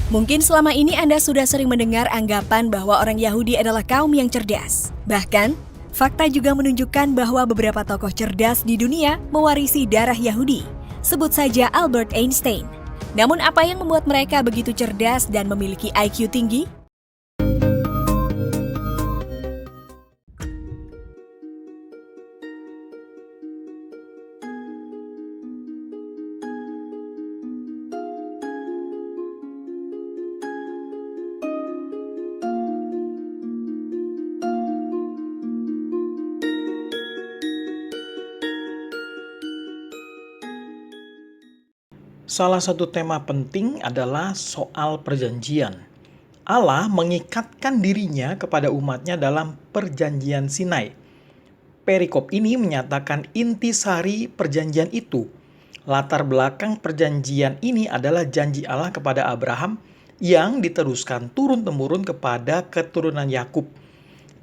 Mungkin selama ini Anda sudah sering mendengar anggapan bahwa orang Yahudi adalah kaum yang cerdas. Bahkan, fakta juga menunjukkan bahwa beberapa tokoh cerdas di dunia mewarisi darah Yahudi. Sebut saja Albert Einstein. Namun apa yang membuat mereka begitu cerdas dan memiliki IQ tinggi? Salah satu tema penting adalah soal perjanjian. Allah mengikatkan dirinya kepada umatnya dalam perjanjian Sinai. Perikop ini menyatakan intisari perjanjian itu. Latar belakang perjanjian ini adalah janji Allah kepada Abraham yang diteruskan turun-temurun kepada keturunan Yakub.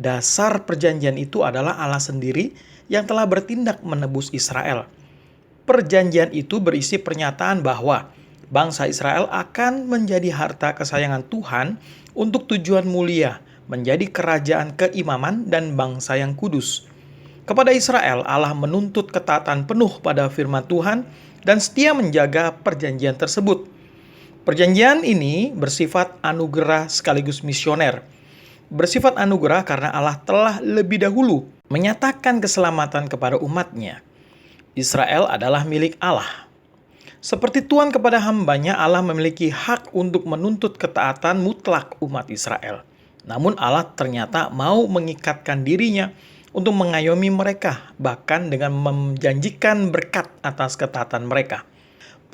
Dasar perjanjian itu adalah Allah sendiri yang telah bertindak menebus Israel. Perjanjian itu berisi pernyataan bahwa bangsa Israel akan menjadi harta kesayangan Tuhan untuk tujuan mulia, menjadi kerajaan keimaman dan bangsa yang kudus. Kepada Israel, Allah menuntut ketaatan penuh pada firman Tuhan dan setia menjaga perjanjian tersebut. Perjanjian ini bersifat anugerah sekaligus misioner. Bersifat anugerah karena Allah telah lebih dahulu menyatakan keselamatan kepada umatnya. Israel adalah milik Allah. Seperti Tuhan kepada hambanya, Allah memiliki hak untuk menuntut ketaatan mutlak umat Israel. Namun Allah ternyata mau mengikatkan dirinya untuk mengayomi mereka, bahkan dengan menjanjikan berkat atas ketaatan mereka.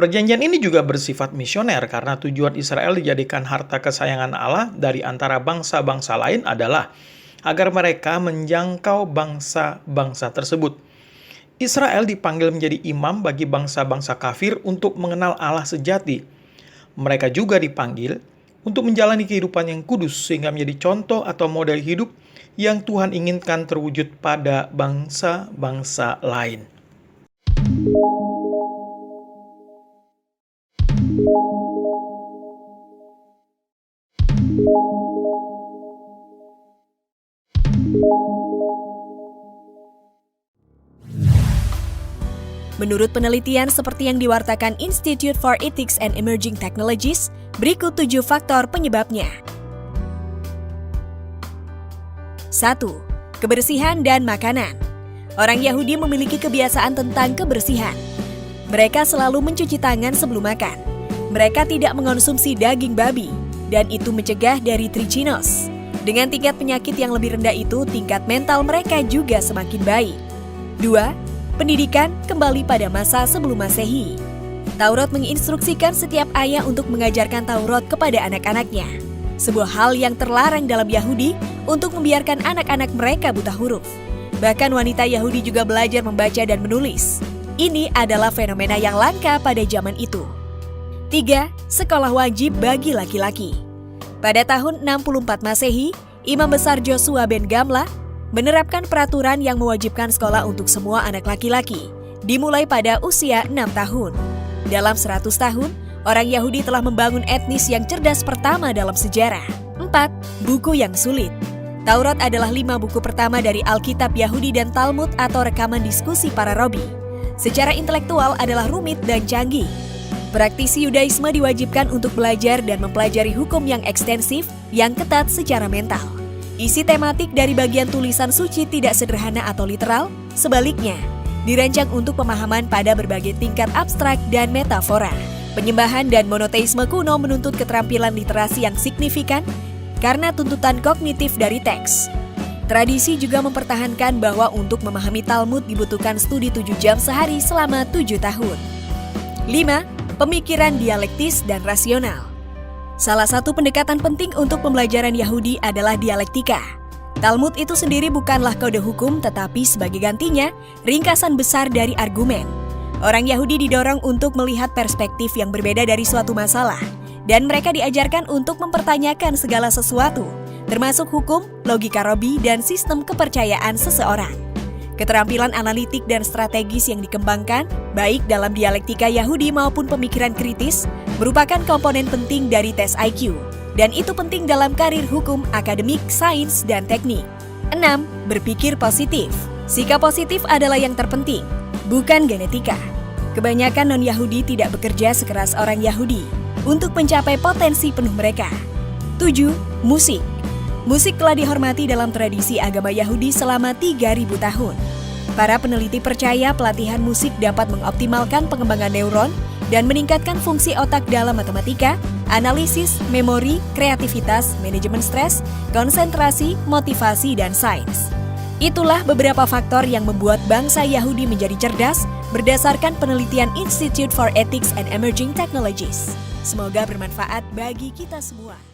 Perjanjian ini juga bersifat misioner karena tujuan Israel dijadikan harta kesayangan Allah dari antara bangsa-bangsa lain adalah agar mereka menjangkau bangsa-bangsa tersebut. Israel dipanggil menjadi imam bagi bangsa-bangsa kafir untuk mengenal Allah sejati. Mereka juga dipanggil untuk menjalani kehidupan yang kudus sehingga menjadi contoh atau model hidup yang Tuhan inginkan terwujud pada bangsa-bangsa lain. Menurut penelitian seperti yang diwartakan Institute for Ethics and Emerging Technologies, berikut 7 faktor penyebabnya. 1. Kebersihan dan makanan. Orang Yahudi memiliki kebiasaan tentang kebersihan. Mereka selalu mencuci tangan sebelum makan. Mereka tidak mengonsumsi daging babi, dan itu mencegah dari trichinos. Dengan tingkat penyakit yang lebih rendah itu, tingkat mental mereka juga semakin baik. 2. Pendidikan kembali pada masa sebelum Masehi. Taurat menginstruksikan setiap ayah untuk mengajarkan Taurat kepada anak-anaknya. Sebuah hal yang terlarang dalam Yahudi untuk membiarkan anak-anak mereka buta huruf. Bahkan wanita Yahudi juga belajar membaca dan menulis. Ini adalah fenomena yang langka pada zaman itu. 3. Sekolah wajib bagi laki-laki. Pada tahun 64 Masehi, Imam Besar Joshua ben Gamla menerapkan peraturan yang mewajibkan sekolah untuk semua anak laki-laki, dimulai pada usia 6 tahun. Dalam 100 tahun, orang Yahudi telah membangun etnis yang cerdas pertama dalam sejarah. 4. Buku yang sulit. Taurat adalah 5 buku pertama dari Alkitab Yahudi dan Talmud atau rekaman diskusi para rabi. Secara intelektual adalah rumit dan canggih. Praktisi Yudaisme diwajibkan untuk belajar dan mempelajari hukum yang ekstensif, yang ketat secara mental. Isi tematik dari bagian tulisan suci tidak sederhana atau literal, sebaliknya, dirancang untuk pemahaman pada berbagai tingkat abstrak dan metafora. Penyembahan dan monoteisme kuno menuntut keterampilan literasi yang signifikan karena tuntutan kognitif dari teks. Tradisi juga mempertahankan bahwa untuk memahami Talmud dibutuhkan studi 7 jam sehari selama 7 tahun. 5. Pemikiran dialektis dan rasional. Salah satu pendekatan penting untuk pembelajaran Yahudi adalah dialektika. Talmud itu sendiri bukanlah kode hukum, tetapi sebagai gantinya, ringkasan besar dari argumen. Orang Yahudi didorong untuk melihat perspektif yang berbeda dari suatu masalah, dan mereka diajarkan untuk mempertanyakan segala sesuatu, termasuk hukum, logika rabi, dan sistem kepercayaan seseorang. Keterampilan analitik dan strategis yang dikembangkan, baik dalam dialektika Yahudi maupun pemikiran kritis, merupakan komponen penting dari tes IQ, dan itu penting dalam karir hukum, akademik, sains, dan teknik. 6. Berpikir positif. Sikap positif adalah yang terpenting, bukan genetika. Kebanyakan non-Yahudi tidak bekerja sekeras orang Yahudi untuk mencapai potensi penuh mereka. 7. Musik. Musik telah dihormati dalam tradisi agama Yahudi selama 3.000 tahun. Para peneliti percaya pelatihan musik dapat mengoptimalkan pengembangan neuron dan meningkatkan fungsi otak dalam matematika, analisis, memori, kreativitas, manajemen stres, konsentrasi, motivasi, dan sains. Itulah beberapa faktor yang membuat bangsa Yahudi menjadi cerdas berdasarkan penelitian Institute for Ethics and Emerging Technologies. Semoga bermanfaat bagi kita semua.